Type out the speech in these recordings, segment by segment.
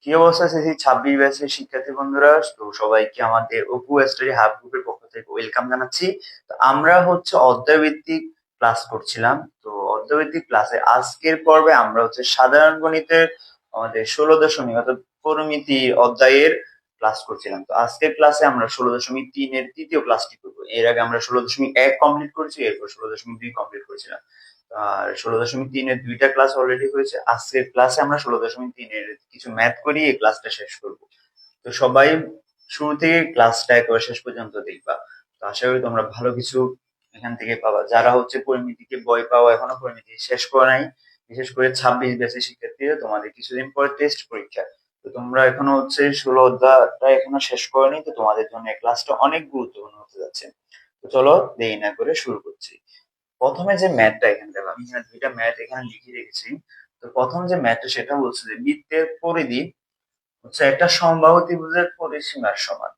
কি অবস্থা আছে 26 ব্যাচের শিক্ষার্থী বন্ধুরা, তো সবাইকে আমাদের অপু স্টাডি হাব গ্রুপের পক্ষ থেকে ওয়েলকাম জানাচ্ছি। তো আমরা হচ্ছে অধ্যায়ভিত্তিক ক্লাস করছিলাম। তো অধ্যায়ভিত্তিক ক্লাসে আজকের পর্বে আমরা হচ্ছে সাধারণ গণিতের আমাদের 16 দশমিক অর্থাৎ পরিমিতি অধ্যায়ের ক্লাস করছিলাম। তো আজকের ক্লাসে আমরা 16.3 এর তৃতীয় ক্লাসটি করবো। এর আগে আমরা 16.1 কমপ্লিট করেছি, এরপর 16.2 কমপ্লিট করেছিলাম। আর 16.3-এর দুইটা ক্লাস অলরেডি হয়েছে। আজকের ক্লাসে আমরা 16.3-এর কিছু ম্যাথ করি এই ক্লাসটা শেষ করব। তো সবাই শুরু থেকে ক্লাসটা একেবারে শেষ পর্যন্ত দেখবা। তো আশা করি তোমরা ভালো কিছু এখান থেকে পাবা। যারা হচ্ছে পরিমিতিকে ভয় পাও, এখনো পরিমিতি শেষ করা নাই, বিশেষ করে 26 ব্যাচের শিক্ষার্থীরা, তোমাদের কিছুদিন পরে টেস্ট পরীক্ষা। তো তোমরা এখনো হচ্ছে 16 অধ্যায়টা এখনো শেষ করনি, তো তোমাদের জন্য এই ক্লাসটা অনেক গুরুত্বপূর্ণ হতে যাচ্ছে। তো চলো দেরি না করে শুরু করছি। প্রথমে যে ম্যাথটা এখানে দেখো, আমি এখানে দুইটা ম্যাথ এখানে লিখে রেখেছি। তো প্রথম যে ম্যাথটা সেটা বলছে যে বৃত্তের পরিধি হচ্ছে একটা সমবাহু ত্রিভুজের পরিসীমার সমান,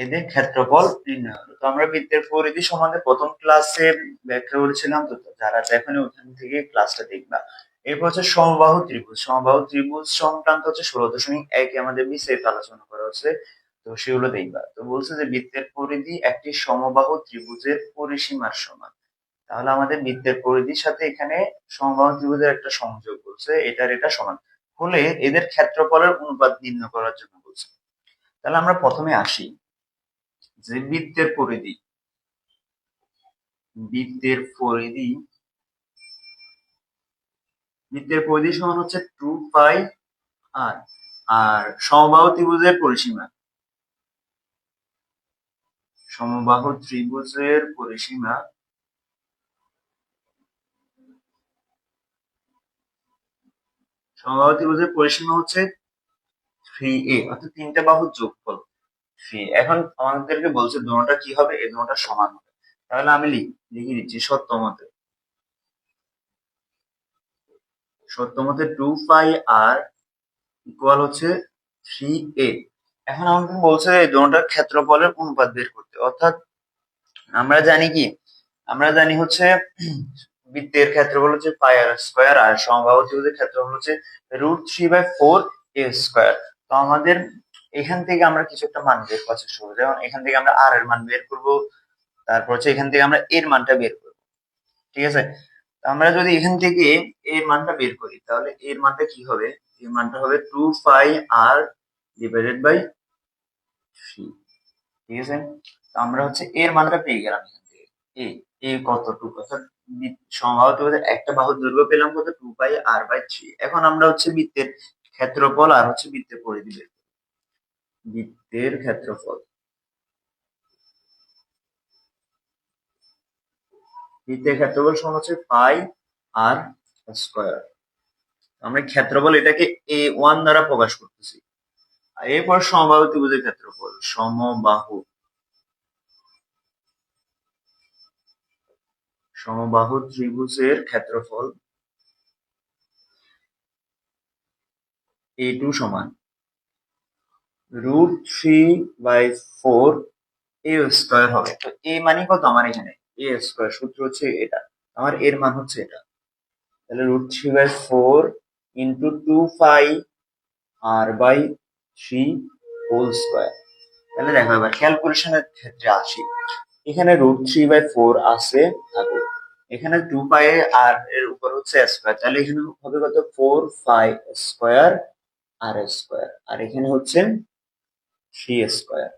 এদের ক্ষেত্রফল নির্ণয় হলো। তো আমরা বৃত্তের পরিধি সম্বন্ধে প্রথম ক্লাসে ব্যাখ্যা করেছিলাম, তো যারা দেখেনি ওখান থেকে ক্লাসটা দেখবা। এরপর হচ্ছে সমবাহু ত্রিভুজ। সমবাহু ত্রিভুজ সংক্রান্ত হচ্ছে 16.1 আমাদের বিস্তারিত আলোচনা করা হচ্ছে, তো সেগুলো দেখবা। তো বলছে যে বৃত্তের পরিধি একটি সমবাহু ত্রিভুজের পরিসীমার সমান। তাহলে আমাদের বৃত্তের পরিধির সাথে এখানে সমবাহু ত্রিভুজের একটা সংযোগ বলছে, এটার এটা সমান হলে এদের ক্ষেত্রফলের অনুপাত নির্ণয় করার জন্য বলছে। তাহলে আমরা প্রথমে আসি যে বৃত্তের পরিধি সমান হচ্ছে 2 পাই আর। আর সমবাহু ত্রিভুজের পরিসীমা হচ্ছে 3a, অর্থাৎ তিনটা বাহুর যোগফল 3। এখন আমাদেরকে বলছে দুটোটা কি হবে, এই দুটোটা সমান হবে। তাহলে আমি লিখে দিচ্ছি সত্যমতে 2 পাই আর ইকুয়াল হচ্ছে 3a। এখন আমাকে বলছে এই দুটোটার ক্ষেত্রফলের অনুপাত বের করতে, অর্থাৎ আমরা জানি কি, আমরা জানি হচ্ছে বৃত্তের ক্ষেত্রফল হচ্ছে পাই আর স্কয়ার, আর সমবাহু ত্রিভুজের ক্ষেত্রফল হচ্ছে √3/4a²। তো আমাদের এখান থেকে আমরা কিছু একটা মান বের করার চেষ্টা করবো। যেমন এখান থেকে আমরা আর এর মান বের করব, তারপর হচ্ছে এখান থেকে আমরা এর মানটা বের করব। ঠিক আছে, আমরা যদি এখান থেকে এর মানটা বের করি তাহলে এর মানটা কি হবে, এর মানটা হবে 2πr/3। ঠিক আছে, তো আমরা হচ্ছে এর মানটা পেয়ে গেলাম এখান থেকে। এ এ কতটুকু, অর্থাৎ সমবাহু ত্রিভুজের একটা বাহুর দৈর্ঘ্য পেলাম কত, 2πr/3। এখন আমরা হচ্ছে বৃত্তের ক্ষেত্রফল আর হচ্ছে বৃত্তের পরিধি বের করব। বৃত্তের ক্ষেত্রফল সমান হচ্ছে পাই আর স্কয়ার। আমরা ক্ষেত্রফল এটাকে a1 দ্বারা প্রকাশ করতেছি। আর এরপর সমবাহু ত্রিভুজের ক্ষেত্রফল, সমবাহু ত্রিভুজের ক্ষেত্রফল a2 সমান √3/4a² হবে। তো a মানে কত আমার এখানে, a², সূত্র হচ্ছে এটা, আমার এর মান হচ্ছে এটা। তাহলে √3/4 ইন্টু 2πr/3 হোল স্কয়ার। তাহলে দেখো এবার ক্যালকুলেশনের ক্ষেত্রে আসি। এখানে √3/4 আছে, থাকুক। এখানে 2π আর এর উপর হচ্ছে স্কয়ার, তাহলে এখানে হবে কত, 4π² r²। আর এখানে হচ্ছে 3²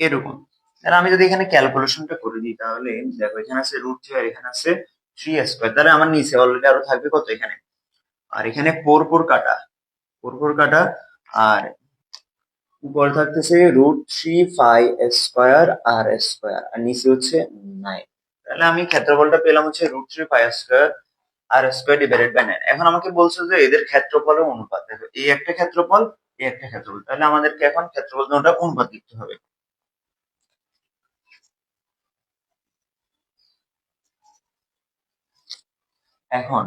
এরকম। তাহলে আমি যদি এখানে ক্যালকুলেশনটা করে দিই তাহলে দেখো এখানে আছে √3 আর এখানে আছে 3²। তাহলে আমার নিচে অলরেডি আরো থাকবে কত এখানে, আর এখানে 4 4 কাটা আর উপরে থাকতেছে √3π² আর নিচে হচ্ছে 9। তাহলে আমি ক্ষেত্রফলটা পেলাম হচ্ছে √3π² ডিভাইডেড বাই 9। এখন আমাকে বলছে যে এদের ক্ষেত্রফলের অনুপাত, দেখো এই একটা ক্ষেত্রফল, এই একটা ক্ষেত্রফল, তাহলে আমাদেরকে এখন ক্ষেত্রফল দুটোটা অনুপাত লিখতে হবে। এখন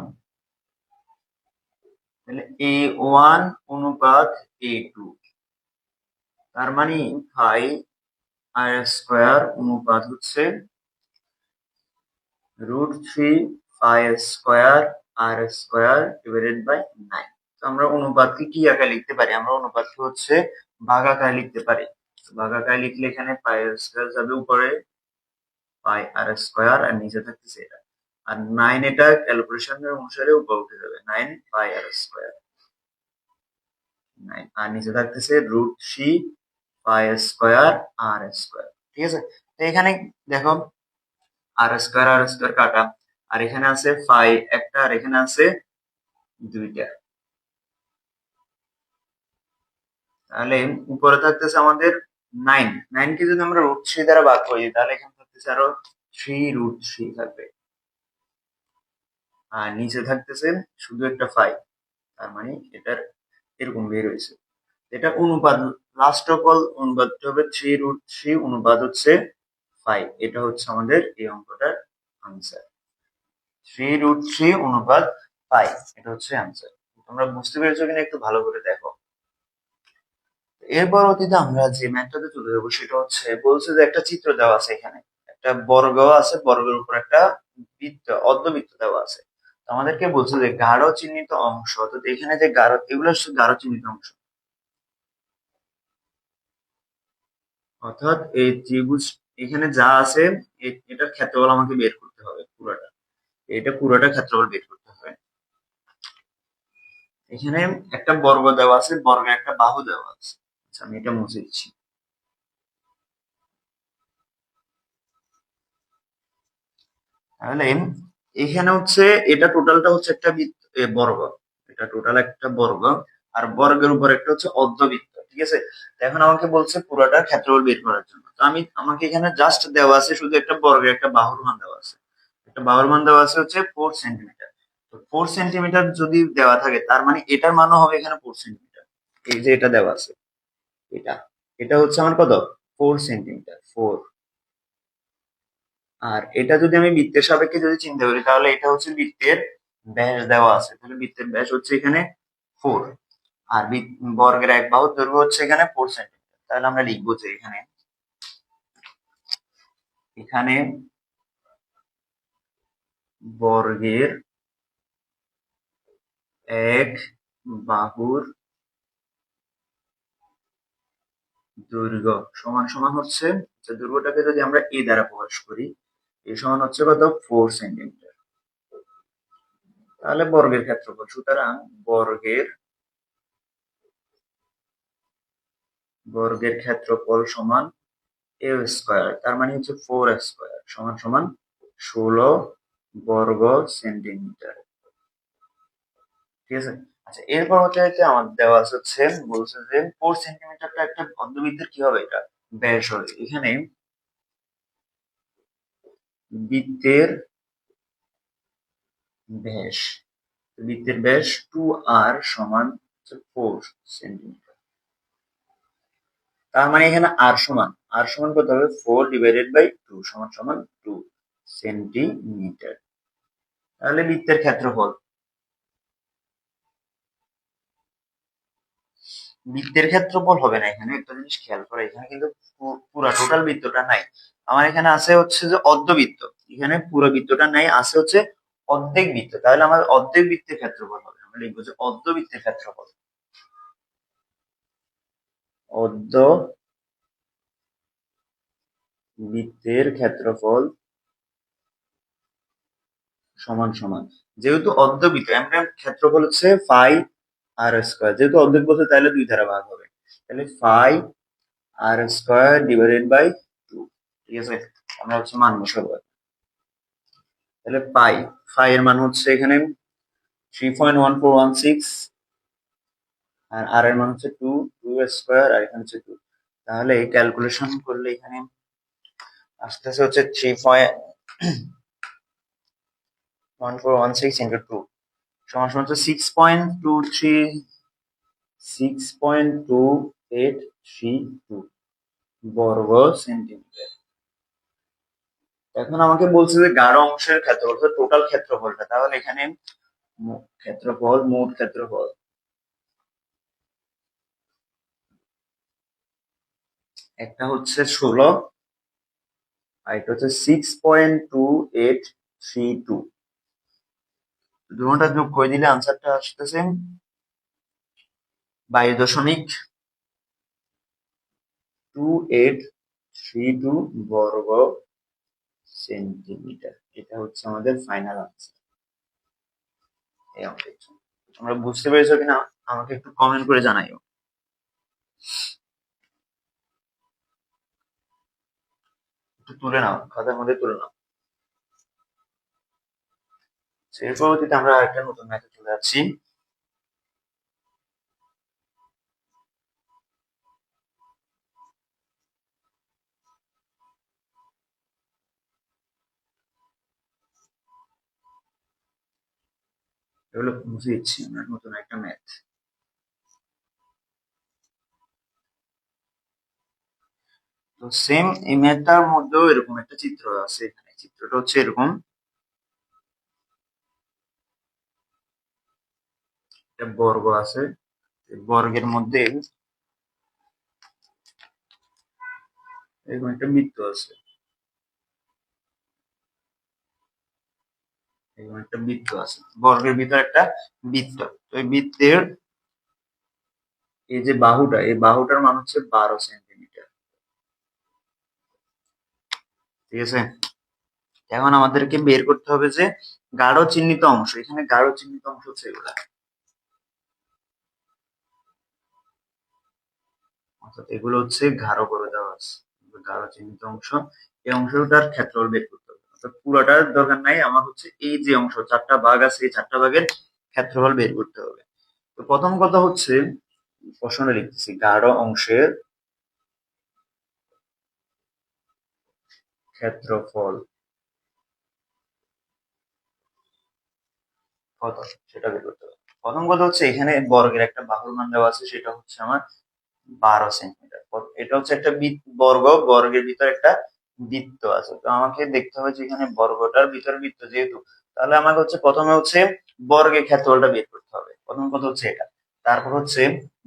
তাহলে a1 অনুপাত a2, তার মানে পাই r² অনুপাত হচ্ছে √3π² r² ডিভাইডেড বাই 9। তো আমরা অনুপাতকে কি আকারে লিখতে পারি? আমরা অনুপাতকে হচ্ছে ভাগ আকারে লিখতে পারি। ভাগ আকারে লিখলে এখানে পাই আর স্কয়ার যাবে উপরে, পাই আর স্কয়ার, আর নিচে থাকতেছে এটা। আর 9 এটা ক্যালকুলেশনের অনুসারে উপরে উঠে যাবে, 9 পাই আর স্কয়ার, 9 আর নিচে থাকতেছে √3 পাই স্কয়ার আর স্কয়ার। ঠিক আছে, তো এখানে দেখো আর স্কয়ার কাটা, আর এখানে আছে পাই একটা, আর এখানে আছে দুইটা। তাহলে উপরে থাকতেছে আমাদের 9, 9 কে যদি আমরা √3 দ্বারা ভাগ করি তাহলে এখানে থাকতেছে আরো 3√3 থাকবে, আর নিচে থাকতেছে শুধু একটা 5। তার মানে এটার এরকম বের হয়েছে। এটা অনুপাত, লাস্ট অফ অল অনুপাতটা হবে 3√3 অনুপাত হচ্ছে 5। এটা হচ্ছে আমাদের এই অঙ্কটার আনসার। 3√3 অনুপাত 5, এটা হচ্ছে আনসার। তোমরা বুঝতে পেরেছো কিনা একটু ভালো করে দেখো। এর পরবর্তীতে আমরা যে ম্যাথটাতে চলে যাবো সেটা হচ্ছে, বলছে যে একটা চিত্র দেওয়া আছে, এখানে একটা বর্গ আছে, বর্গের উপর একটা বৃত্ত, অর্ধবৃত্ত দেওয়া আছে। তো আমাদেরকে বলছে যে গাঢ় চিহ্নিত অংশ, তো এখানে যে গাঢ়, এগুলো হচ্ছে গাঢ় চিহ্নিত অংশ, অর্থাৎ এই ত্রিভুজ এখানে যা আছে এটার ক্ষেত্রফল আমাকে বের করতে হবে পুরোটা, এটা পুরোটা ক্ষেত্রফল বের করতে হবে। এখানে একটা বর্গ দেওয়া আছে, বর্গের একটা বাহু দেওয়া আছে। আচ্ছা, আমি এটা মুছে দিচ্ছি। তাহলে এখানে হচ্ছে এটা টোটালটা হচ্ছে একটা বর্গ, এটা টোটাল একটা বর্গ, আর বর্গের উপর একটা হচ্ছে অর্ধবৃত্ত। ঠিক আছে, তো এখন আমাকে বলছে পুরোটা ক্ষেত্রফল বের করার জন্য। তো আমাকে এখানে জাস্ট দেওয়া আছে শুধু একটা বর্গের একটা বাহুর মান দেওয়া আছে, একটা বাহুর মান দেওয়া আছে হচ্ছে 4 সেন্টিমিটার। তো 4 সেন্টিমিটার যদি দেওয়া থাকে তার মানে এটার মানও হবে এখানে 4 সেন্টিমিটার। এই যে এটা দেওয়া আছে, এটা এটা হচ্ছে আমার কত, 4 সেন্টিমিটার, 4। আর এটা যদি আমি বৃত্তের সাপেক্ষে যদি চিন্তা করি তাহলে এটা হচ্ছে বৃত্তের ব্যাস দেওয়া আছে, তাহলে বৃত্তের ব্যাস হচ্ছে এখানে 4। আর বর্গের এক বাহুর দৈর্ঘ্য হচ্ছে এখানে 4 সেন্টিমিটার। তাহলে আমরা লিখবো যে এখানে, এখানে বর্গের এক বাহুর দৈর্ঘ্য সমান সমান হচ্ছে, দৈর্ঘ্যটাকে যদি আমরা এ দ্বারা প্রকাশ করি, এ সমান হচ্ছে কত, 4 সেন্টিমিটার। তাহলে বর্গের ক্ষেত্রফল, সুতরাং বর্গের বর্গের ক্ষেত্রফল সমান এ স্কয়ার, তার মানে হচ্ছে 4 স্কয়ার সমান সমান 16 বর্গ সেন্টিমিটার। ঠিক আছে, আচ্ছা এরপর হচ্ছে আমার দেওয়া আছে হচ্ছে, বলছে যে 4 সেন্টিমিটারটা একটা অর্ধবৃত্তের কি হবে, এটা ব্যাস হবে। এখানে বৃত্তের ব্যাস, বৃত্তের ব্যাস 2r সমান 4 সেন্টিমিটার। তার মানে এখানে আর সমান কত হবে, 4/2 সমান সমান 2 সেন্টিমিটার। তাহলে বৃত্তের ক্ষেত্রফল, বৃত্তের ক্ষেত্রফল হবে না, এখানে একটা জিনিস খেয়াল করো, এখানে কিন্তু পুরো টোটাল বৃত্তটা নাই। আমার এখানে আছে হচ্ছে যে অর্ধবৃত্ত, এখানে পুরো বৃত্তটা নাই, আছে হচ্ছে অর্ধেক বৃত্ত। তাহলে আমাদের অর্ধেক বৃত্তের ক্ষেত্রফল হবে, আমরা লিখবো যে অর্ধবৃত্তের ক্ষেত্রফল, অর্ধবৃত্তের ক্ষেত্রফল সমান সমান, যেহেতু অর্ধবৃত্ত আমরা ক্ষেত্রফল হচ্ছে 5r², যেহেতু অর্ধেক বলতে তাহলে 2 দ্বারা ভাগ হবে, তাহলে 5r²/2। ঠিক আছে, আমরা হচ্ছে মান বসাবো। তাহলে পাই এর মান হচ্ছে এখানে 3.1416, আর আর এর মান হচ্ছে 2 আর এখানে হচ্ছে 2। তাহলে ক্যালকুলেশন করলে এখানে আসতেছে হচ্ছে 3.1416 × 2 সমান সমান হচ্ছে 6.2832 বর্গ সেন্টিমিটার। এখন আমাকে বলছে যে গাঢ় অংশের ক্ষেত্রফল, টোটাল ক্ষেত্রফলটা। তাহলে এখানে মোট ক্ষেত্রফল একটা হচ্ছে 16, আর এটা হচ্ছে 6.2832। দুটোটা যোগ করে দিলে আনসারটা আসতেছে 22.2832 বর্গ সেন্টিমিটার। এটা হচ্ছে আমাদের ফাইনাল আনসার এই অঙ্কের জন্য। তোমরা বুঝতে পেরেছো কিনা আমাকে একটু কমেন্ট করে জানাইও। একটু তুলে নাও, খাতার মধ্যে তুলে নাও। এর পরবর্তীতে আমরা আরেকটা নতুন ম্যাথে চলে যাচ্ছি। এগুলো মুছে দিচ্ছি, আমরা নতুন একটা ম্যাথ। তো সেম এই ম্যাথটার মধ্যেও এরকম একটা চিত্র আছে। এখানে চিত্রটা হচ্ছে এরকম, একটা বর্গ আছে, বর্গের মধ্যে এরকম একটা বৃত্ত আছে, এরকম একটা বৃত্ত আছে, বর্গের ভিতর একটা বৃত্ত। তো এই বৃত্তের এই যে বাহুটা, এই বাহুটার মান হচ্ছে 12 সেন্টিমিটার। ঠিক আছে, এখন আমাদেরকে বের করতে হবে যে গাঢ় চিহ্নিত অংশ। এখানে গাঢ় চিহ্নিত অংশ হচ্ছে এগুলা, অর্থাৎ এগুলো হচ্ছে গাঢ় করে দেওয়া আছে, গাঢ় চিহ্নিত অংশ। এই অংশটার ক্ষেত্রফল বের করতে হবে, অর্থাৎ পুরোটার দরকার নাই, আমার হচ্ছে এই যে অংশ 4টা ভাগ আছে, এই 4টা ভাগের ক্ষেত্রফল বের করতে হবে। তো প্রথম কথা হচ্ছে, প্রশ্নটা লিখতেছি, গাঢ় অংশের ক্ষেত্রফল কত সেটা বের করতে হবে। প্রথম কথা হচ্ছে এখানে বর্গের একটা বাহুর মান দেওয়া আছে, সেটা হচ্ছে আমার 12 সেন্টিমিটার। এটা হচ্ছে একটা বর্গ, বর্গের ভিতর একটা বৃত্ত আছে। তো আমাকে দেখতে হবে যে এখানে বর্গটার ভিতর বৃত্ত যেহেতু, তাহলে আমাকে হচ্ছে প্রথমে হচ্ছে বর্গের ক্ষেত্রফলটা বের করতে হবে। প্রথম কথা হচ্ছে এটা। তারপর হচ্ছে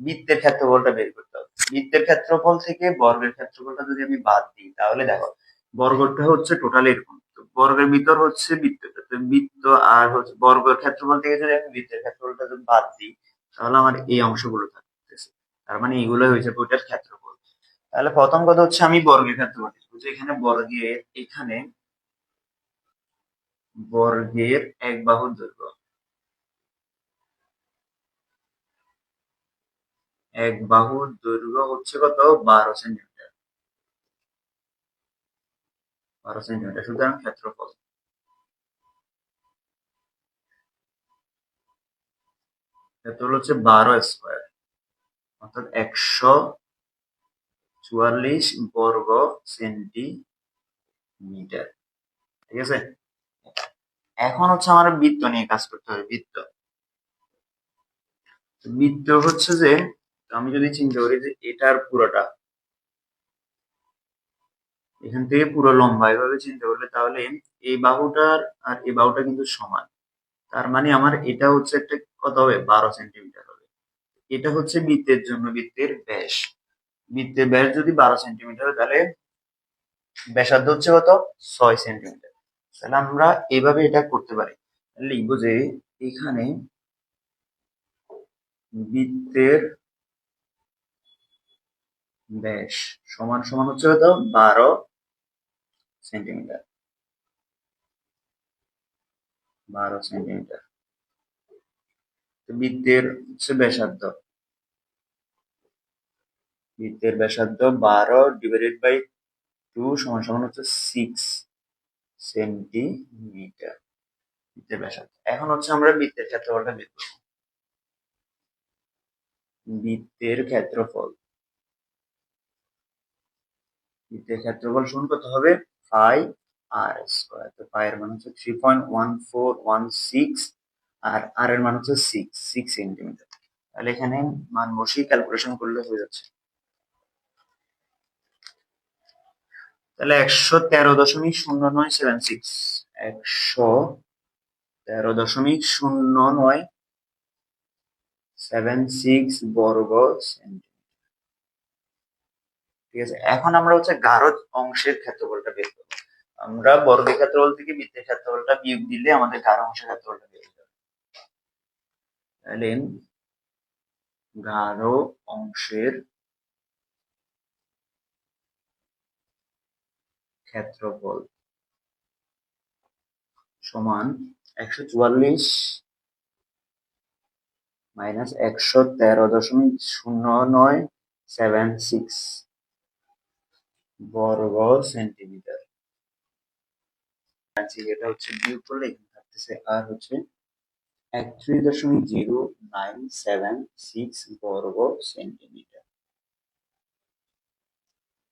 বৃত্তের ক্ষেত্রফলটা বের করতে হবে। বৃত্তের ক্ষেত্রফল থেকে বর্গের ক্ষেত্রফলটা যদি আমি বাদ দিই, তাহলে দেখো বর্গটা হচ্ছে টোটাল এরকম, তো বর্গের ভিতর হচ্ছে বৃত্তটা, তো বৃত্ত আর হচ্ছে বর্গের ক্ষেত্রফল থেকে যদি আমি বৃত্তের ক্ষেত্রফলটা যদি বাদ দিই, তাহলে আমার এই অংশগুলো থাকতেছে। তার মানে এগুলো হয়েছে ওইটার ক্ষেত্রফল। তাহলে প্রথম কথা হচ্ছে আমি বর্গের ক্ষেত্রফল লিখবো, যে এখানে বর্গের, এখানে বর্গের এক বাহুর দৈর্ঘ্য, এক বাহুর দৈর্ঘ্য হচ্ছে কত, 12 সেন্টিমিটার। 12 সেন্টিমিটার, সুতরাং ক্ষেত্রফল, ক্ষেত্রফল হচ্ছে 12 স্কোয়ার, অর্থাৎ 144 বর্গ সেন্টিমিটার। ঠিক আছে, এখন হচ্ছে আমার বৃত্ত নিয়ে কাজ করতে হবে। বৃত্ত, বৃত্ত হচ্ছে যে, আমি যদি চিন্তা করি যে এটার পুরোটা, এখান থেকে পুরো লম্বা এভাবে চিন্তা করলে, তাহলে এই বাহুটার আর এই বাহুটা কিন্তু সমান। তার মানে আমার এটা হচ্ছে একটা কত হবে, 12 সেন্টিমিটার হবে। এটা হচ্ছে বৃত্তের জন্য বৃত্তের ব্যাস। বৃত্তের ব্যাস যদি 12 সেন্টিমিটার হয়, তাহলে ব্যাসার্ধ হচ্ছে কত, 6 সেন্টিমিটার। তাহলে আমরা এইভাবে এটা করতে পারি, লিখবো যে এখানে বৃত্তের ব্যাস সমান সমান হচ্ছে কত, 12 সেন্টিমিটার। 12 সেন্টিমিটার। বৃত্তের হচ্ছে ব্যাসার্ধ, বৃত্তের ব্যাসার্ধ 12 / 2 সমান সমান হচ্ছে 6 সেন্টিমিটার। বৃত্তের ব্যাসার্ধ। এখন হচ্ছে আমরা বৃত্তের ক্ষেত্রফলটা বের করব। বৃত্তের ক্ষেত্রফল, বৃত্তের ক্ষেত্রফল সমান কত হবে, পাই আর স্কোয়ার। তো পাই এর মান হচ্ছে 3.1416, আর আর এর মান হচ্ছে 6 সেন্টিমিটার। তাহলে এখানে মান বসিয়ে ক্যালকুলেশন করলে হয়ে যাচ্ছে। তাহলে 113.0976, 113.0976 বর্গ সেন্টিমিটার। ঠিক আছে, এখন আমরা হচ্ছে গাঢ় অংশের ক্ষেত্রফলটা বের করবো। আমরা বর্গের ক্ষেত্রফল থেকে বৃত্তের ক্ষেত্রফলটা বিয়োগ দিলে আমাদের গাঢ় অংশের ক্ষেত্রফলটা বের হয়ে যাবে। তাহলে গাঢ় অংশের ক্ষেত্রফল সমান 144 মাইনাস 113.0976 বর্গ সেন্টিমিটার। এটা হচ্ছে বিয়োগ করলে এখানে থাকতেছে আর হচ্ছে 31.0976 বর্গ সেন্টিমিটার।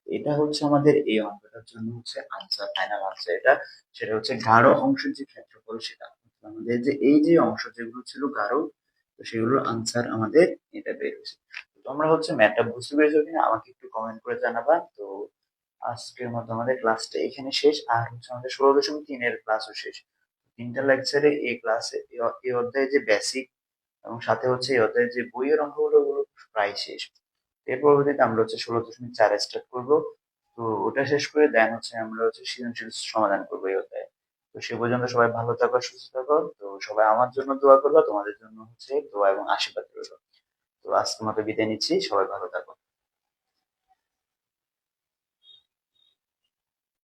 এটা হচ্ছে আমাদের এই অঙ্কটার জন্য হচ্ছে আনসার, ফাইনাল আনসার এটা। সেটা হচ্ছে গাঢ় অংশের যে ক্ষেত্রফল সেটা আমাদের যে এই যে অংশ যেগুলো ছিল গাঢ়, তো সেগুলোর আনসার আমাদের এটা বের হয়েছে। তোমরা হচ্ছে ম্যাথটা বুঝতে পেরেছো কিনা আমাকে একটু কমেন্ট করে জানাবা। তো আজকের মতো আমাদের ক্লাসটা এখানে শেষ, আর হচ্ছে আমাদের 16.3 এর ক্লাসও শেষ। তিনটা লেকচারে এই ক্লাসে এই অধ্যায়ে যে বেসিক এবং সাথে হচ্ছে এই অধ্যায়ে যে বইয়ের অঙ্কগুলো ওগুলো প্রায় শেষ। এর পরবর্তীতে আমরা হচ্ছে 16.4 স্টার্ট করবো। তো ওটা শেষ করে দেন হচ্ছে আমরা হচ্ছে সৃজনশীল সমাধান করবো এই অধ্যায়ে। তো সে পর্যন্ত সবাই ভালো থাকো, সুস্থ থাকো। তো সবাই আমার জন্য দোয়া করবা, তোমাদের জন্য হচ্ছে দোয়া এবং আশীর্বাদ রইলো। তো আজকের মতো বিদায় নিচ্ছি, সবাই ভালো থাকো।